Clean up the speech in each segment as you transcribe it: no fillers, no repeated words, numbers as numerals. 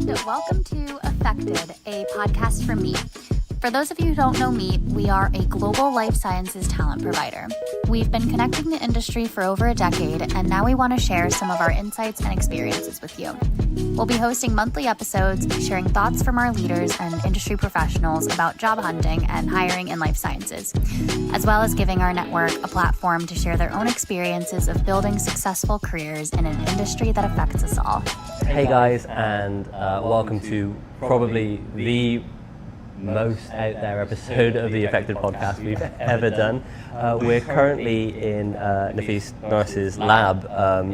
and welcome to Affected, a podcast from Meet. For those of you who don't know Meet, we are a global life sciences talent provider. We've been connecting the industry for over a decade, and now we want to share some of our insights and experiences with you. We'll be hosting monthly episodes, sharing thoughts from our leaders and industry professionals about job hunting and hiring in life sciences, as well as giving our network a platform to share their own experiences of building successful careers in an industry that affects us all. Hey guys, and welcome to probably the most out there episode of the Affected podcast we've ever done. We're currently in Nafees Norris's lab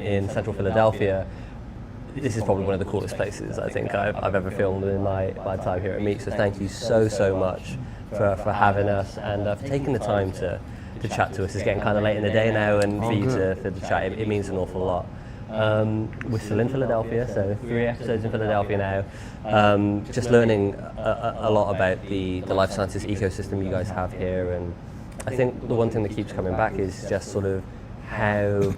in central Philadelphia. This is probably one of the coolest places I think I've ever filmed in my time here at Meet, so thank you so much for having us and for taking the time to chat to us. It's getting kind of late in the day now, and for you to chat, it means an awful lot. We're still in Philadelphia, so 3 episodes in Philadelphia now. Just learning a lot about the life sciences ecosystem you guys have here, and I think the one thing that keeps coming back is just sort of how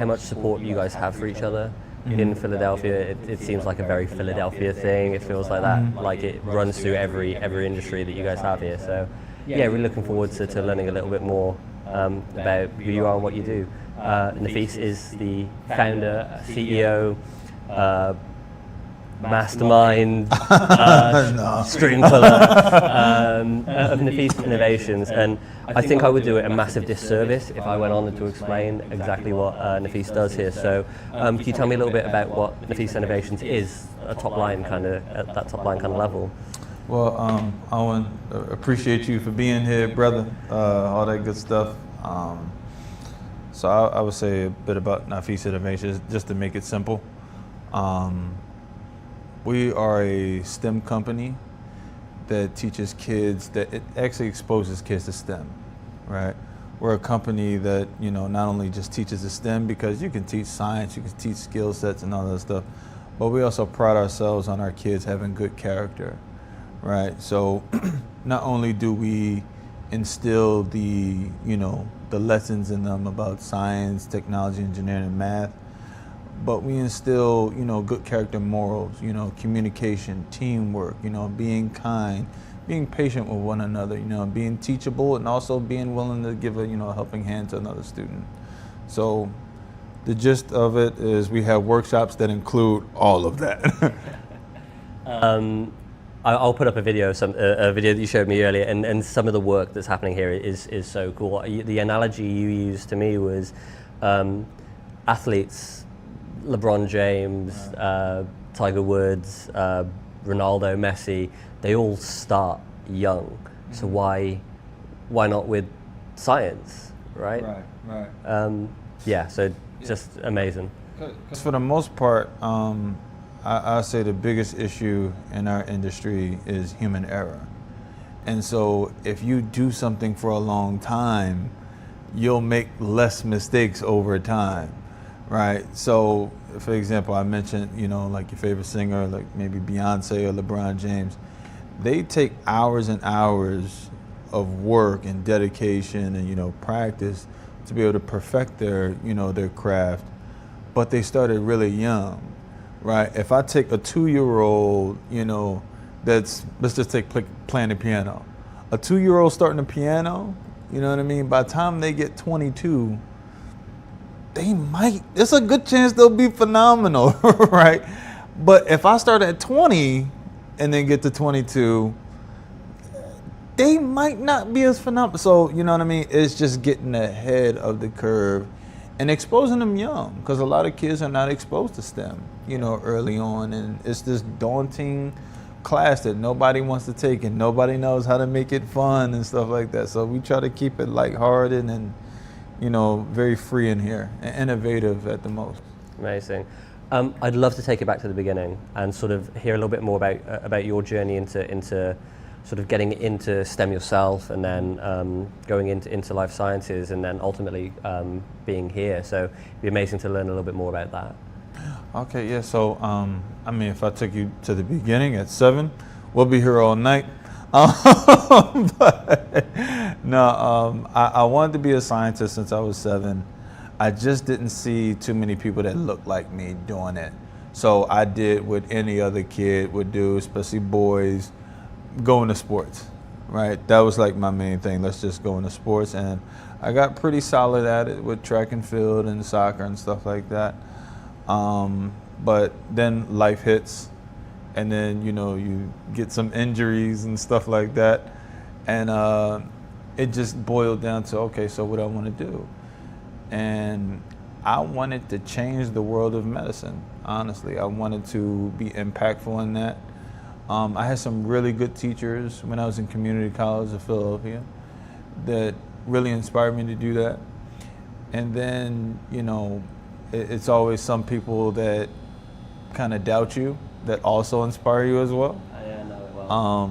much support you guys have for each other in Philadelphia. It seems like a very Philadelphia thing. It feels like that, like it runs through every industry that you guys have here. So yeah, we're looking forward to learning a little bit more about who you are and what you do. Nafees is the founder, CEO, mastermind, stream puller of Nafees Innovations, and I think I would do it a massive disservice if I went on to explain exactly what Nafees does here. So can you tell me a little bit about what Nafees Innovations is, at that top line kind of level? Well, I want to appreciate you for being here, brother, all that good stuff. So I would say a bit about Nafees Innovations, just to make it simple. We are a STEM company that teaches kids, that it actually exposes kids to STEM, right? We're a company that, not only just teaches the STEM, because you can teach science, you can teach skill sets and all that stuff, but we also pride ourselves on our kids having good character, right? So not only do we instill the lessons in them about science, technology, engineering, and math, but we instill, good character morals, communication, teamwork, being kind, being patient with one another, being teachable, and also being willing to give a, helping hand to another student. So the gist of it is we have workshops that include all of that. I'll put up a video that you showed me earlier, and some of the work that's happening here is so cool. The analogy you used to me was athletes, LeBron James, Tiger Woods, Ronaldo, Messi, they all start young. So why not with science, right? Right. Yeah, so just amazing. For the most part, I say the biggest issue in our industry is human error. And so if you do something for a long time, you'll make less mistakes over time, right? So for example, I mentioned, like your favorite singer, like maybe Beyonce or LeBron James, they take hours and hours of work and dedication and, practice to be able to perfect their craft, but they started really young. Right. If I take a 2-year-old, let's just take playing the piano. A 2-year-old starting the piano, you know what I mean? By the time they get 22, it's a good chance they'll be phenomenal, right? But if I start at 20 and then get to 22, they might not be as phenomenal. So, you know what I mean? It's just getting ahead of the curve and exposing them young, because a lot of kids are not exposed to STEM, early on, and it's this daunting class that nobody wants to take and nobody knows how to make it fun and stuff like that. So we try to keep it lighthearted and, very free in here and innovative at the most. Amazing. I'd love to take it back to the beginning and sort of hear a little bit more about your journey into sort of getting into STEM yourself, and then going into life sciences, and then ultimately being here. So it'd be amazing to learn a little bit more about that. Okay, yeah, so if I took you to the beginning at 7, we'll be here all night. But no, I wanted to be a scientist since I was 7. I just didn't see too many people that looked like me doing it. So I did what any other kid would do, especially boys, go into sports, right? That was like my main thing. Let's just go into sports. And I got pretty solid at it with track and field and soccer and stuff like that. But then life hits, and then, you know, you get some injuries and stuff like that. And it just boiled down to, okay, so what do I want to do? And I wanted to change the world of medicine, honestly. I wanted to be impactful in that. I had some really good teachers when I was in community college of Philadelphia that really inspired me to do that. And then, you know, it's always some people that kind of doubt you that also inspire you as well. I know it well.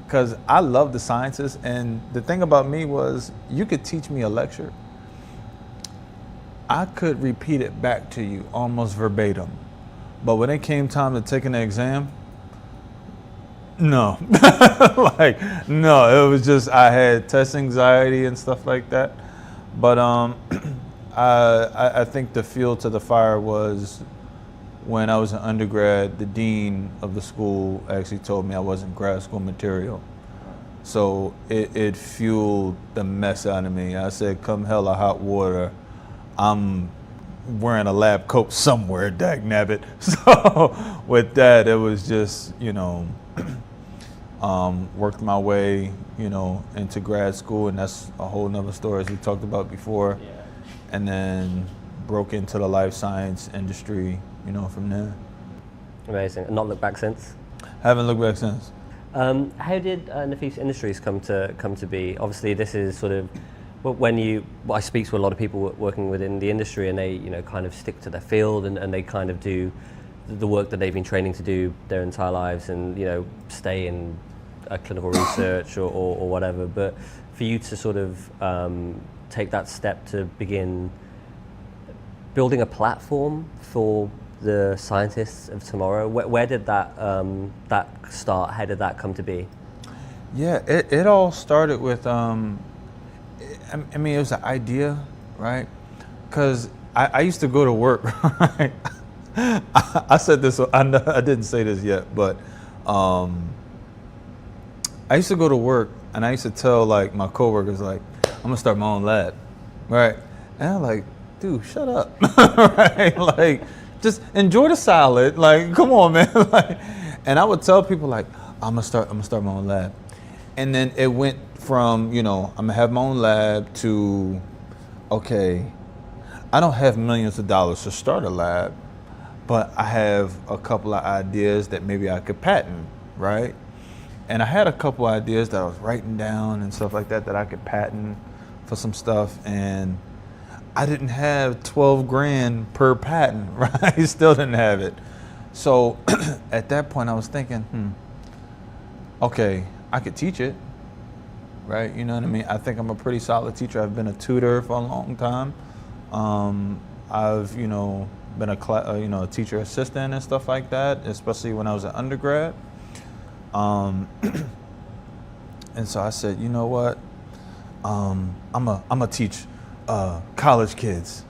Because I love the sciences, and the thing about me was you could teach me a lecture. I could repeat it back to you almost verbatim. But when it came time to taking the exam, no. Like, no, it was just, I had test anxiety and stuff like that. But I think the fuel to the fire was when I was an undergrad, the dean of the school actually told me I wasn't grad school material. So it fueled the mess out of me. I said, come hell or hot water, I'm wearing a lab coat somewhere, dag nabbit. So with that, it was just, you know, worked my way, you know, into grad school, and that's a whole nother story as we talked about before. Yeah. And then broke into the life science industry, you know, from there. Amazing. And not looked back since? Haven't looked back since. How did Nafees Industries come to be? Obviously, this is sort of I speak to a lot of people working within the industry, and they, you know, kind of stick to their field, and they kind of do the work that they've been training to do their entire lives, and, you know, stay in clinical research or whatever. But for you to sort of take that step to begin building a platform for the scientists of tomorrow, where did that start? How did that come to be? Yeah, it all started with, I mean, it was an idea, right? Because I used to go to work, right? I said this, I didn't say this yet, but I used to go to work, and I used to tell, like, my coworkers, like, I'm gonna start my own lab, right? And I'm like, dude, shut up, right? Like, just enjoy the salad. Like, come on, man. Like, and I would tell people, like, I'm gonna start my own lab. And then it went from, you know, I'm gonna have my own lab to, okay, I don't have millions of dollars to start a lab, but I have a couple of ideas that maybe I could patent, right? And I had a couple ideas that I was writing down and stuff like that I could patent for some stuff, and I didn't have 12 grand per patent, right? Still didn't have it. So at that point I was thinking, okay, I could teach it, right? You know what I mean? I think I'm a pretty solid teacher. I've been a tutor for a long time. I've, you know, been a teacher assistant and stuff like that, especially when I was an undergrad. And so I said, you know what? I'm a teach college kids.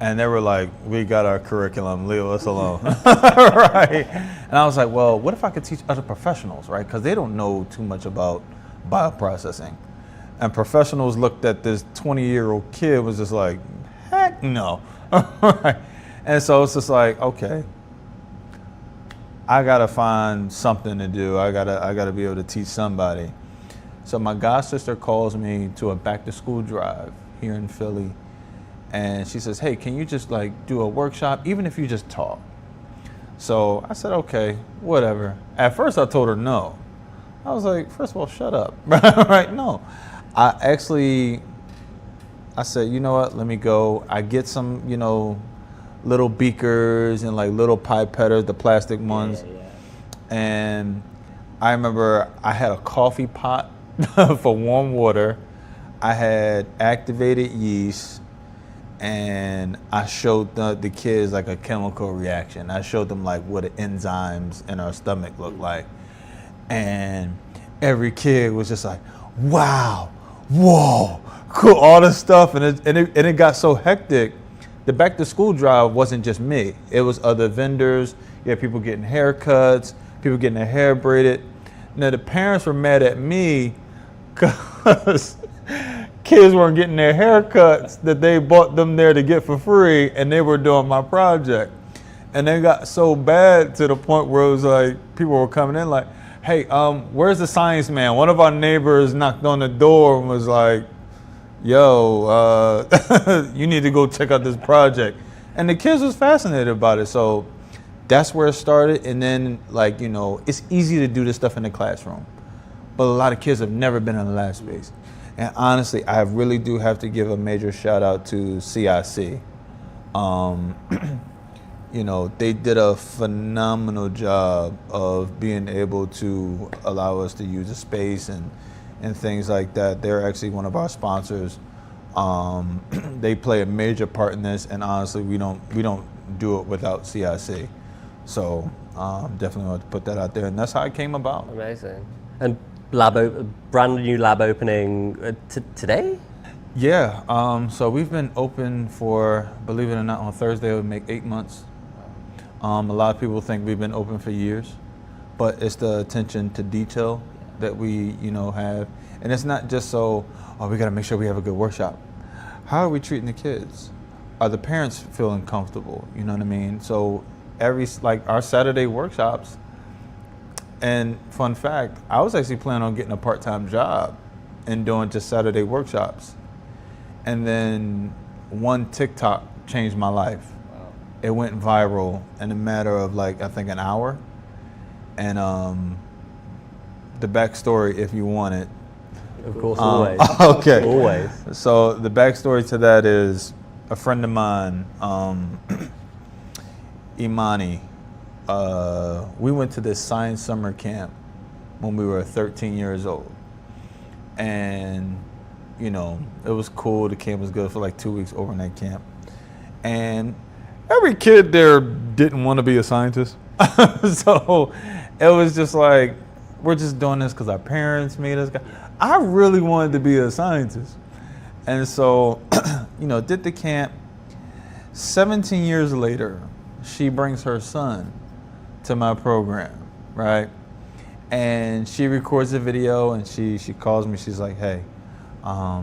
And they were like, we got our curriculum, leave us alone. Right? And I was like, well, what if I could teach other professionals, right? Because they don't know too much about bioprocessing. And professionals looked at this 20-year-old kid, was just like, heck no. Right? And so it's just like, okay, I gotta find something to do. I gotta be able to teach somebody. So my god sister calls me to a back to school drive here in Philly, and she says, hey, can you just like do a workshop, even if you just talk? So I said, okay, whatever. At first I told her no. I was like, first of all, shut up. Right? No. I said, you know what, let me go. I get some, you know, little beakers and like little pipetters, the plastic ones. Yeah. And I remember I had a coffee pot for warm water. I had activated yeast, and I showed the kids like a chemical reaction. I showed them like what the enzymes in our stomach look like. And every kid was just like, wow, whoa, cool, all this stuff. And it got so hectic the back to school drive wasn't just me. It was other vendors. You had people getting haircuts, people getting their hair braided. Now the parents were mad at me because kids weren't getting their haircuts that they bought them there to get for free, and they were doing my project. And they got so bad to the point where it was like people were coming in like, hey, where's the science man? One of our neighbors knocked on the door and was like, yo, you need to go check out this project. And the kids was fascinated about it. So that's where it started. And then, like, you know, it's easy to do this stuff in the classroom, but a lot of kids have never been in the lab space. And honestly, I really do have to give a major shout out to CIC. You know, they did a phenomenal job of being able to allow us to use the space and things like that. They're actually one of our sponsors. They play a major part in this, and honestly, we don't do it without CIC. So definitely want to put that out there, and that's how it came about. Amazing. And brand new lab opening today? Yeah. So we've been open for, believe it or not, on Thursday it would make 8 months. A lot of people think we've been open for years, but it's the attention to detail that we, you know, have. And it's not just so, oh, we got to make sure we have a good workshop. How are we treating the kids? Are the parents feeling comfortable? You know what I mean? So like our Saturday workshops, and fun fact, I was actually planning on getting a part-time job and doing just Saturday workshops. And then one TikTok changed my life. It went viral in a matter of like, I think an hour. And the backstory, if you want it. Of course, always. Okay. Always. So the backstory to that is a friend of mine, Imani, we went to this science summer camp when we were 13 years old. And, you know, it was cool. The camp was good for like 2 weeks overnight camp. And every kid there didn't want to be a scientist. So it was just like, we're just doing this because our parents made us. I really wanted to be a scientist. And so, you know, did the camp. 17 years later, she brings her son to my program, right? And she records a video and she calls me. She's like, hey, I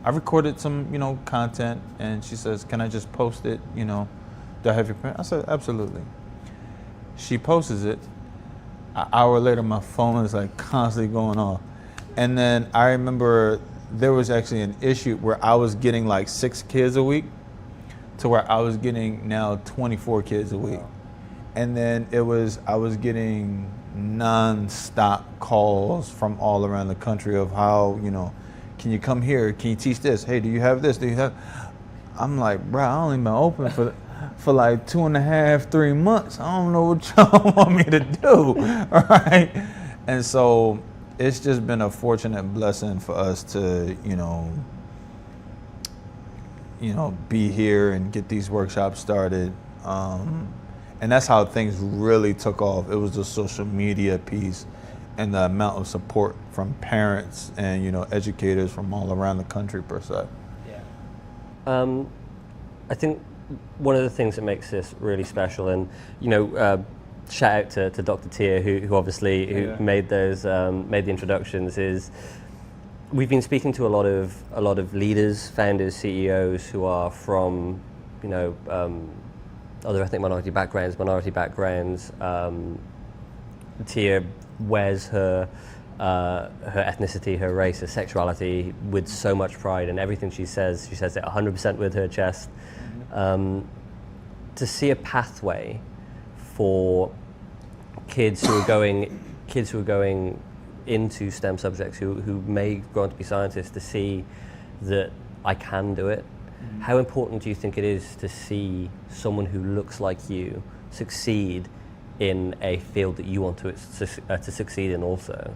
recorded some, you know, content. And she says, can I just post it, you know? Do I have your parents? I said, absolutely. She posts it. An hour later, my phone is like constantly going off. And then I remember there was actually an issue where I was getting like 6 kids a week to where I was getting now 24 kids a week. And then I was getting non-stop calls from all around the country of how, you know, can you come here? Can you teach this? Hey, do you have this? Do you have? I'm like, bro, I only been open for like 2.5, 3 months. I don't know what y'all want me to do, all right? And so it's just been a fortunate blessing for us to, you know, be here and get these workshops started. And that's how things really took off. It was the social media piece and the amount of support from parents and, you know, educators from all around the country per se. Yeah. I think one of the things that makes this really special, and you know, shout out to Dr. Tia, who obviously who made those made the introductions. Is we've been speaking to a lot of leaders, founders, CEOs who are from, you know, other ethnic minority backgrounds. Tia wears her ethnicity, her race, her sexuality with so much pride, and everything she says it 100% with her chest. To see a pathway for kids who are going into STEM subjects who may go on to be scientists, to see that I can do it. Mm-hmm. How important do you think it is to see someone who looks like you succeed in a field that you want to succeed in also?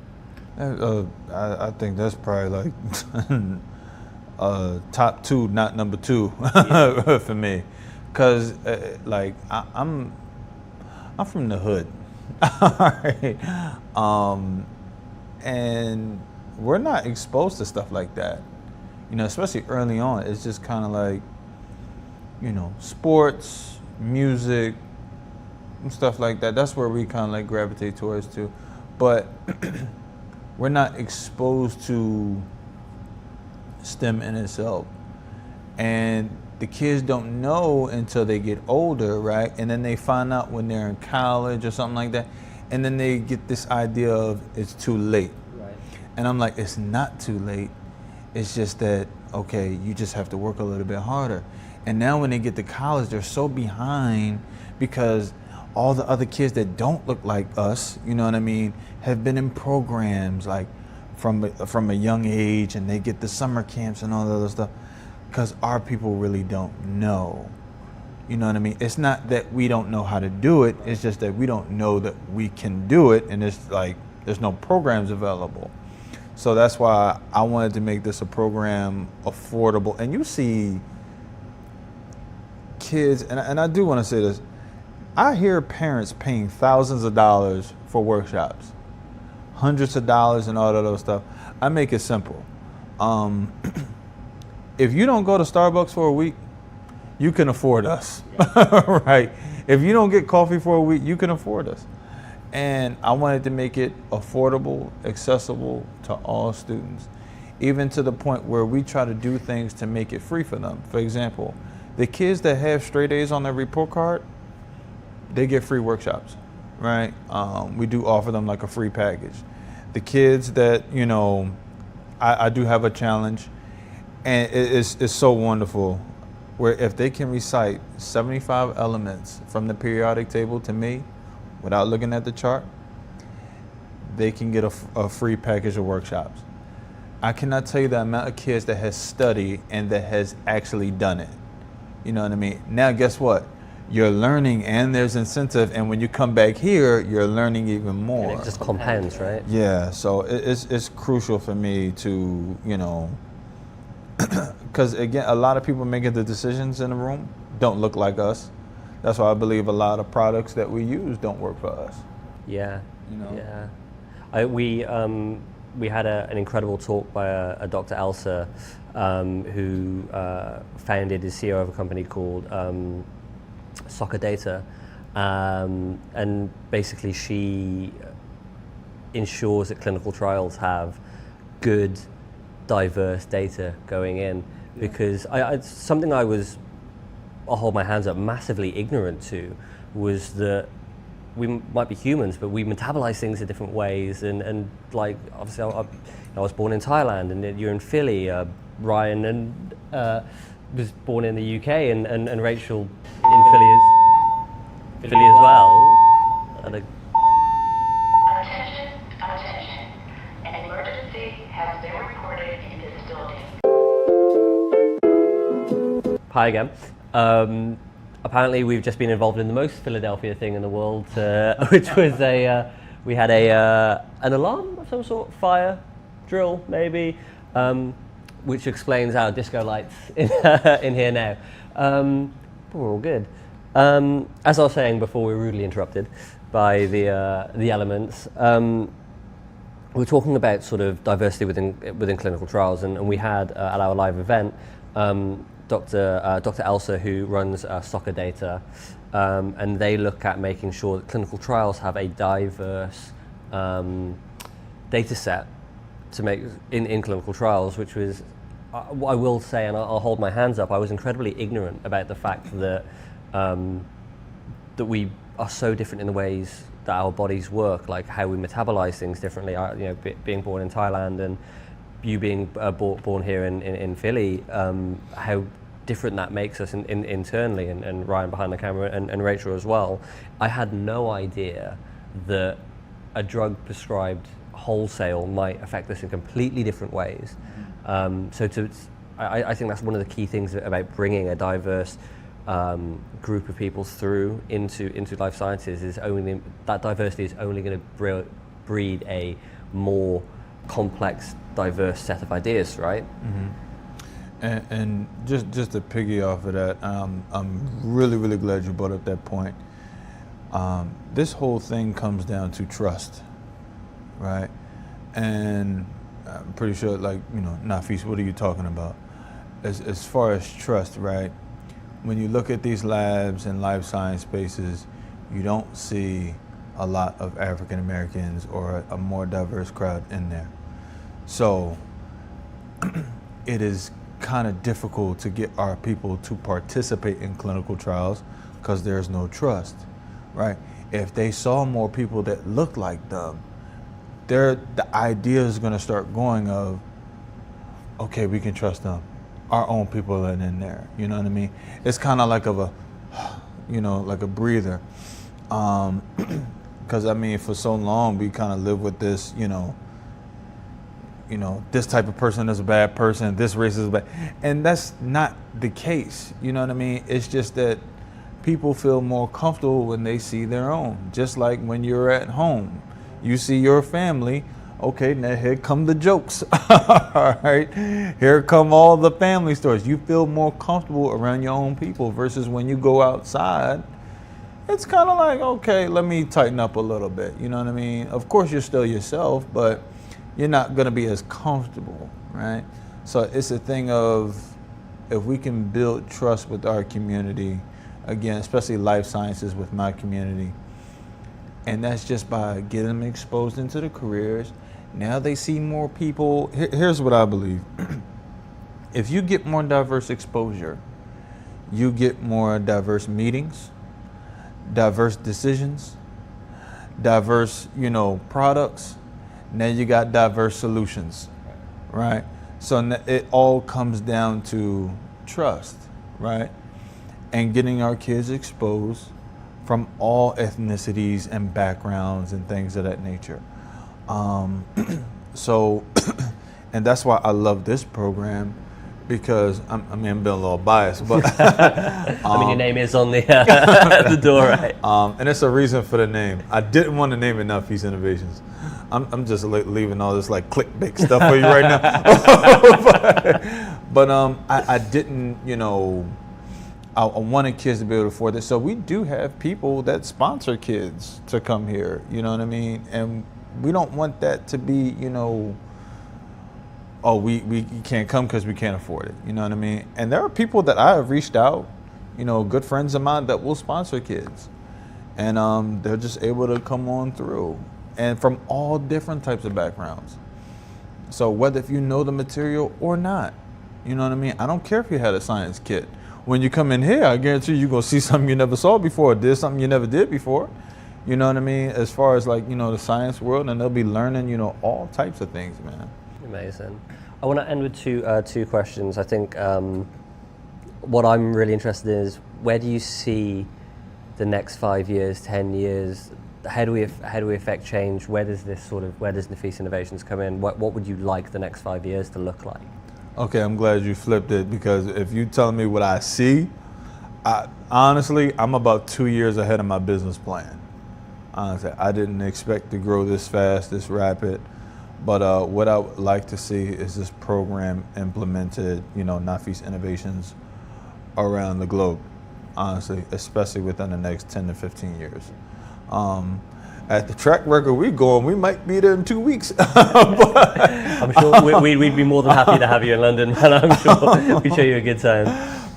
I think that's probably like top 2, not number 2 for me, because like I'm from the hood, right? And we're not exposed to stuff like that, you know, especially early on. It's just kind of like, sports, music, and stuff like that. That's where we kind of like gravitate towards too. But we're not exposed to STEM in itself. And the kids don't know until they get older, right? And then they find out when they're in college or something like that. And then they get this idea of it's too late. Right. And I'm like, it's not too late. It's just that, okay, you just have to work a little bit harder. And now when they get to college, they're so behind because all the other kids that don't look like us, you know what I mean, have been in programs like from a young age, and they get the summer camps and all that other stuff. Because our people really don't know. You know what I mean? It's not that we don't know how to do it, it's just that we don't know that we can do it, and it's like there's no programs available. So that's why I wanted to make this a program affordable. And you see kids, and I do want to say this, I hear parents paying thousands of dollars for workshops, hundreds of dollars and all that other stuff. I make it simple. If you don't go to Starbucks for a week, you can afford us, right? If you don't get coffee for a week, you can afford us. And I wanted to make it affordable, accessible to all students, even to the point where we try to do things to make it free for them. For example, the kids that have straight A's on their report card, they get free workshops, right? We do offer them like a free package. The kids that, I do have a challenge. And it's so wonderful, where if they can recite 75 elements from the periodic table to me, without looking at the chart, they can get a free package of workshops. I cannot tell you the amount of kids that has studied and that has actually done it. You know what I mean? Now, guess what? You're learning, and there's incentive, and when you come back here, you're learning even more. And it just compounds, right? Yeah, so it's crucial for me to, because again, a lot of people making the decisions in the room don't look like us. That's why I believe a lot of products that we use don't work for us. Yeah. Yeah. We had an incredible talk by a Dr. Elsa, who founded, is CEO of a company called Soccer Data, and basically she ensures that clinical trials have good, diverse data going in, because something I'll hold my hands up, massively ignorant to, was that we might be humans, but we metabolize things in different ways, and like obviously I was born in Thailand, and you're in Philly. Ryan and was born in the UK, and Rachel in Philly as well. Attention. An emergency has been reported in this building. Hi again. Apparently we've just been involved in the most Philadelphia thing in the world, which was we had an alarm of some sort, fire drill maybe, which explains our disco lights in here now. But we're all good. As I was saying before, we were rudely interrupted by the elements. We're talking about sort of diversity within clinical trials, and we had at our live event Dr. Elsa, who runs Soccer Data, and they look at making sure that clinical trials have a diverse data set to make in clinical trials, which was, what I will say, and I'll hold my hands up, I was incredibly ignorant about the fact that that we are so different in the ways that our bodies work, like how we metabolize things differently. Being born in Thailand and you being born here in Philly, how different that makes us internally, and Ryan behind the camera and Rachel as well. I had no idea that a drug prescribed wholesale might affect us in completely different ways. I think that's one of the key things about bringing a diverse group of people through into life sciences is that diversity is only going to breed a more complex, diverse set of ideas, right? Mm-hmm. And just to piggy off of that, I'm really glad you brought up that point. This whole thing comes down to trust, right? And I'm pretty sure, Nafees, what are you talking about? As far as trust, right? when you look at these labs and life science spaces, you don't see a lot of African Americans or a more diverse crowd in there. So it is kind of difficult to get our people to participate in clinical trials because there's no trust, right? If they saw more people that looked like them, the idea is going to start going of, okay, we can trust them. Our own people are in there, you know what I mean? It's kind of like like a breather. Because I mean, for so long we kind of live with this, this type of person is a bad person, this race is bad, and that's not the case. You know what I mean? It's just that people feel more comfortable when they see their own. Just like when you're at home, you see your family. Okay, now here come the jokes. All right, here come all the family stories. You feel more comfortable around your own people versus when you go outside. It's kind of like, okay, let me tighten up a little bit. You know what I mean? Of course, you're still yourself, but you're not going to be as comfortable, right? So it's a thing of, if we can build trust with our community, again, especially life sciences with my community, and that's just by getting them exposed into the careers. Now they see more people. Here's what I believe. If you get more diverse exposure, you get more diverse meetings, diverse decisions, diverse, products. Now you got diverse solutions, right? So it all comes down to trust, right? And getting our kids exposed from all ethnicities and backgrounds and things of that nature. So, and that's why I love this program, because I'm being a little biased, but your name is on the the door, right? And it's a reason for the name. I didn't want to name it Nafees Innovations. I'm just leaving all this like clickbait stuff for you right now. but I didn't, I wanted kids to be able to afford this. So we do have people that sponsor kids to come here, you know what I mean? And we don't want that to be, oh, we can't come because we can't afford it, you know what I mean? And there are people that I have reached out, good friends of mine that will sponsor kids. And they're just able to come on through, and from all different types of backgrounds. So whether if you know the material or not, you know what I mean? I don't care if you had a science kit. When you come in here, I guarantee you're gonna see something you never saw before, did something you never did before. You know what I mean? As far as like, the science world, and they'll be learning, all types of things, man. Amazing. I want to end with two questions. I think what I'm really interested in is, where do you see the next 5 years, 10 years? How do we affect change? Where does Nafees Innovations come in? What would you like the next 5 years to look like? Okay, I'm glad you flipped it, because if you telling me what I see, honestly, I'm about 2 years ahead of my business plan. Honestly, I didn't expect to grow this fast, this rapid, but what I would like to see is this program implemented, Nafees Innovations, around the globe, honestly, especially within the next 10 to 15 years. At the track record we going, we might be there in 2 weeks. I'm sure we'd be more than happy to have you in London, and I'm sure we'd show you a good time.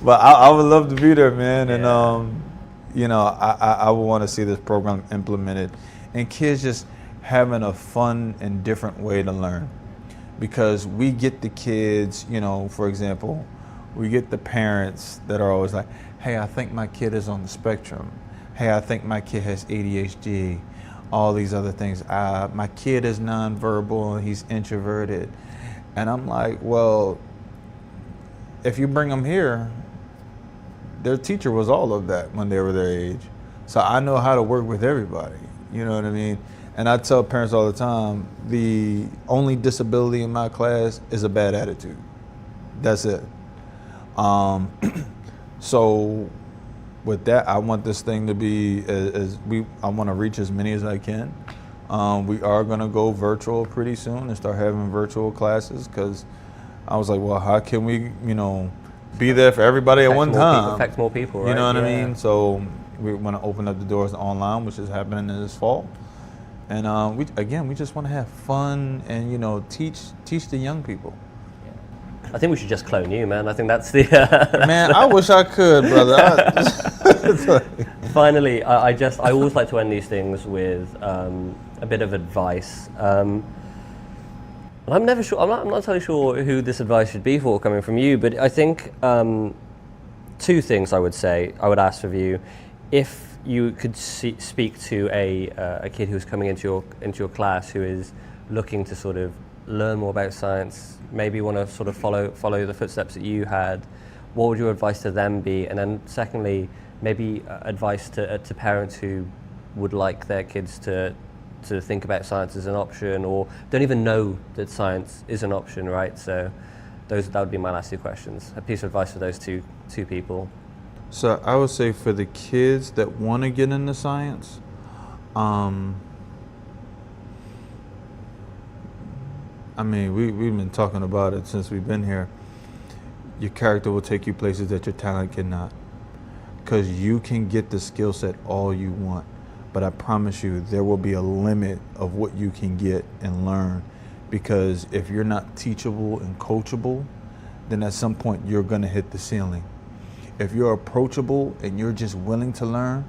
But I would love to be there, man. Yeah. And I would want to see this program implemented, and kids just having a fun and different way to learn. Because we get the kids, for example, we get the parents that are always like, hey, I think my kid is on the spectrum. Hey, I think my kid has ADHD. All these other things. My kid is nonverbal and he's introverted. And I'm like, well, if you bring them here, their teacher was all of that when they were their age. So I know how to work with everybody, you know what I mean? And I tell parents all the time, the only disability in my class is a bad attitude. That's it. So with that, I want this thing to be I want to reach as many as I can. We are going to go virtual pretty soon and start having virtual classes, because I was like, well, how can we, be there for everybody at one time? Affect more people, right? You know what I mean? So we want to open up the doors online, which is happening this fall. And we just want to have fun and, teach the young people. I think we should just clone you, man. I think that's the. Man, I wish I could, brother. Finally, I always like to end these things with a bit of advice. And I'm never sure. I'm not entirely sure who this advice should be for, coming from you. But I think two things I would say. I would ask of you, if you could speak to a kid who's coming into your class who is looking to sort of learn more about science, maybe want to sort of follow the footsteps that you had, what would your advice to them be? And then secondly, maybe advice to parents who would like their kids to think about science as an option, or don't even know that science is an option, right? So that would be my last two questions. A piece of advice for those two people. So I would say for the kids that want to get into science, I mean, we've been talking about it since we've been here. Your character will take you places that your talent cannot. Because you can get the skill set all you want, but I promise you there will be a limit of what you can get and learn. Because if you're not teachable and coachable, then at some point you're going to hit the ceiling. If you're approachable and you're just willing to learn,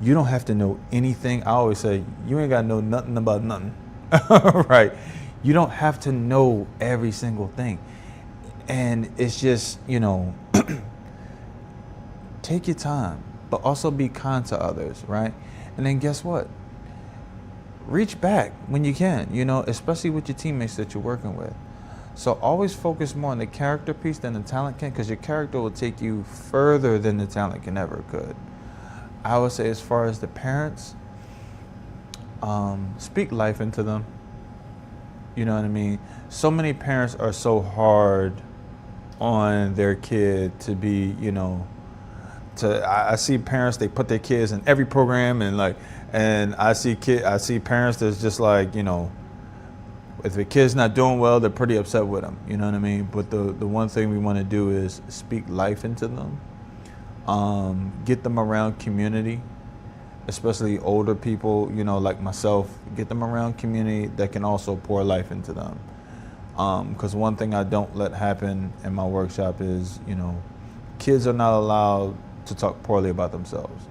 you don't have to know anything. I always say, you ain't got to know nothing about nothing, right? You don't have to know every single thing. And it's just, take your time, but also be kind to others, right? And then guess what? Reach back when you can, especially with your teammates that you're working with. So always focus more on the character piece than the talent can, because your character will take you further than the talent can ever could. I would say as far as the parents, speak life into them. You know what I mean? So many parents are so hard on their kid to be, I see parents, they put their kids in every program and I see parents that's just like, if the kid's not doing well, they're pretty upset with them. You know what I mean? But the one thing we want to do is speak life into them, get them around community, especially older people, like myself, get them around community that can also pour life into them. Because one thing I don't let happen in my workshop is, kids are not allowed to talk poorly about themselves.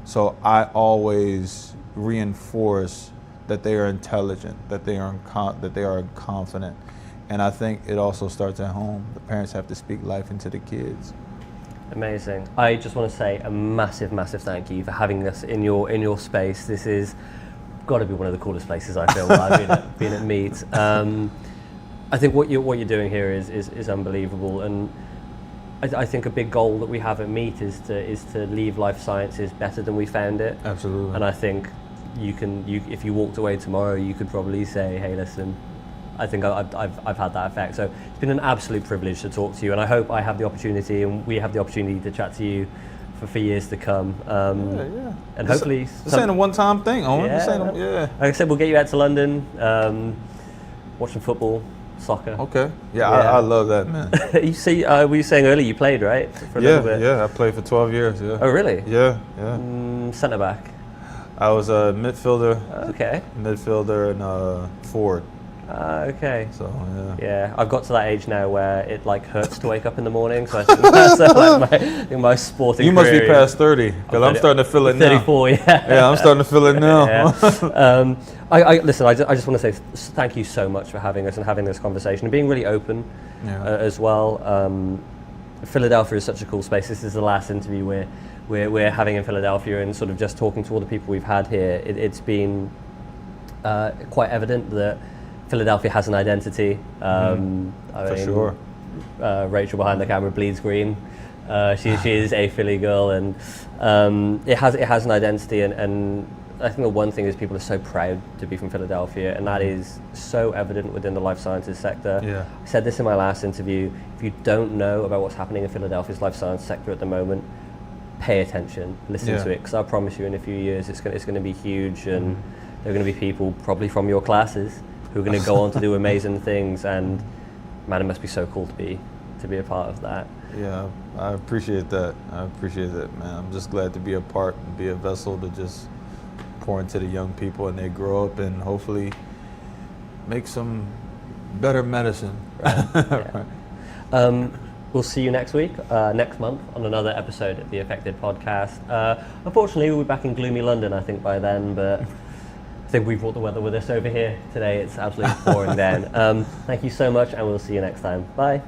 So I always reinforce that they are intelligent, that they are confident. And I think it also starts at home. The parents have to speak life into the kids. Amazing. I just want to say a massive, massive thank you for having us in your space. This is got to be one of the coolest places I feel I've been at Meet. I think what you're doing here is unbelievable, and I think a big goal that we have at Meet is to leave life sciences better than we found it. Absolutely. And I think if you walked away tomorrow, you could probably say, hey, listen, I think I've had that effect. So it's been an absolute privilege to talk to you, and I hope I have the opportunity and we have the opportunity to chat to you for years to come. Yeah. And hopefully... This ain't a one-time thing, Owen. Yeah. Like I said, we'll get you out to London, watch some football, soccer. Okay. Yeah. I love that, man. You see, were you saying earlier you played, right? For a little bit. Yeah. I played for 12 years, yeah. Oh, really? Yeah. Centre back. I was a midfielder. Okay. Midfielder and forward. Okay. So yeah, I've got to that age now where it hurts to wake up in the morning. So I think that's my sporting. You must career. be past 30, because I'm starting to feel it now. 34, yeah. Yeah, I'm starting to feel it now. Yeah. Listen, I just want to say thank you so much for having us and having this conversation and being really open as well. Philadelphia is such a cool space. This is the last interview we're having in Philadelphia, and sort of just talking to all the people we've had here. It's been quite evident that Philadelphia has an identity. For sure. Rachel behind the camera bleeds green. She is a Philly girl, and it has an identity. And I think the one thing is people are so proud to be from Philadelphia, and that is so evident within the life sciences sector. Yeah. I said this in my last interview. If you don't know about what's happening in Philadelphia's life science sector at the moment, pay attention, listen to it, because I promise you, in a few years, it's going to be huge, and there are going to be people probably from your classes who are going to go on to do amazing things, and man, it must be so cool to be a part of that. Yeah, I appreciate that. Man. I'm just glad to be a part and be a vessel to just pour into the young people, and they grow up and hopefully make some better medicine. Right. Yeah. We'll see you next week, next month, on another episode of the Affected podcast. Unfortunately, we'll be back in gloomy London, I think, by then, but I think we brought the weather with us over here today. It's absolutely pouring then. Thank you so much, and we'll see you next time. Bye.